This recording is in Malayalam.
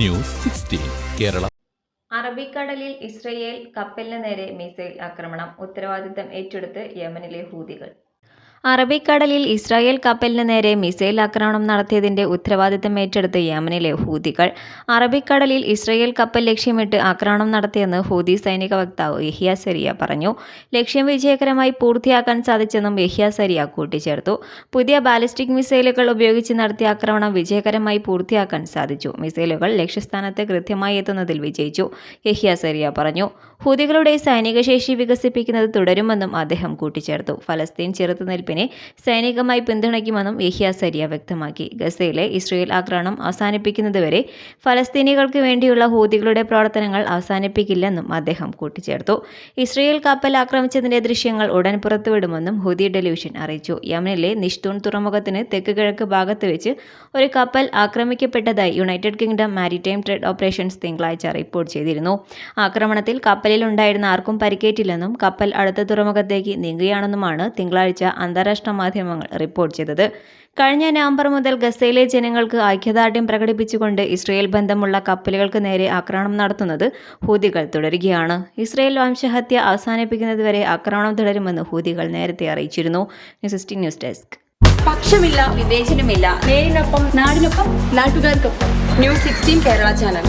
ന്യൂസ് 16 കേരള. അറബിക്കടലിൽ ഇസ്രയേൽ കപ്പലിന് നേരെ മിസൈൽ ആക്രമണം. ഉത്തരവാദിത്തം ഏറ്റെടുത്ത് യമനിലെ ഹൂതികൾ. അറബിക്കടലിൽ ഇസ്രായേൽ കപ്പലിന് നേരെ മിസൈൽ ആക്രമണം നടത്തിയതിന്റെ ഉത്തരവാദിത്തം ഏറ്റെടുത്ത് യമനിലെ ഹൂതികൾ. അറബിക്കടലിൽ ഇസ്രായേൽ കപ്പൽ ലക്ഷ്യമിട്ട് ആക്രമണം നടത്തിയെന്ന് ഹൂതി സൈനിക വക്താവ് യഹ്യ സരിയ പറഞ്ഞു. ലക്ഷ്യം വിജയകരമായി പൂർത്തിയാക്കാൻ സാധിച്ചെന്നും യഹ്യ സരിയ കൂട്ടിച്ചേർത്തു. പുതിയ ബാലിസ്റ്റിക് മിസൈലുകൾ ഉപയോഗിച്ച് നടത്തിയ ആക്രമണം വിജയകരമായി പൂർത്തിയാക്കാൻ സാധിച്ചു. മിസൈലുകൾ ലക്ഷ്യസ്ഥാനത്ത് കൃത്യമായി എത്തുന്നതിൽ വിജയിച്ചു, യഹ്യ സരിയ പറഞ്ഞു. ഹൂതികളുടെ സൈനിക ശേഷി വികസിപ്പിക്കുന്നത് തുടരുമെന്നും അദ്ദേഹം കൂട്ടിച്ചേർത്തു. ഫലസ്തീൻ ചെറുത്തുനിൽപ്പിനെ സൈനികമായി പിന്തുണയ്ക്കുമെന്നും യഹ്യ സരിയ വ്യക്തമാക്കി. ഗസയിലെ ഇസ്രായേൽ ആക്രമണം അവസാനിപ്പിക്കുന്നതുവരെ ഫലസ്തീനികൾക്ക് വേണ്ടിയുള്ള ഹൂതികളുടെ പ്രവർത്തനങ്ങൾ അവസാനിപ്പിക്കില്ലെന്നും അദ്ദേഹം കൂട്ടിച്ചേർത്തു. ഇസ്രായേൽ കപ്പൽ ആക്രമിച്ചതിന്റെ ദൃശ്യങ്ങൾ ഉടൻ പുറത്തുവിടുമെന്നും ഹൂതി ടെലിവിഷൻ അറിയിച്ചു. യമനിലെ നിഷ്തൂൺ തുറമുഖത്തിന് തെക്ക് കിഴക്ക് ഭാഗത്ത് വെച്ച് ഒരു കപ്പൽ ആക്രമിക്കപ്പെട്ടതായി United Kingdom maritime trade operations തിങ്കളാഴ്ച റിപ്പോർട്ട് ചെയ്തിരുന്നു. ആക്രമണത്തിൽ കപ്പലിലുണ്ടായിരുന്ന ആർക്കും പരിക്കേറ്റില്ലെന്നും കപ്പൽ അടുത്ത തുറമുഖത്തേക്ക് നീങ്ങുകയാണെന്നുമാണ് തിങ്കളാഴ്ച അന്താരാഷ്ട്ര മാധ്യമങ്ങൾ റിപ്പോർട്ട് ചെയ്തത്. കഴിഞ്ഞ നവംബർ മുതൽ ഗസയിലെ ജനങ്ങൾക്ക് ഐക്യദാർഢ്യം പ്രകടിപ്പിച്ചുകൊണ്ട് ഇസ്രായേൽ ബന്ധമുള്ള കപ്പലുകൾക്ക് നേരെ ആക്രമണം നടത്തുന്നത് ഹൂതികൾ തുടരുകയാണ്. ഇസ്രായേൽ വംശഹത്യ അവസാനിപ്പിക്കുന്നതുവരെ ആക്രമണം തുടരുമെന്ന് ഹൂതികൾ നേരത്തെ അറിയിച്ചിരുന്നു. News desk. പക്ഷമില്ല, വിവേചനമില്ല. നേരിനൊപ്പം, നാടിനൊപ്പം, നാട്ടുകാർക്കൊപ്പം. News 16 Kerala channel.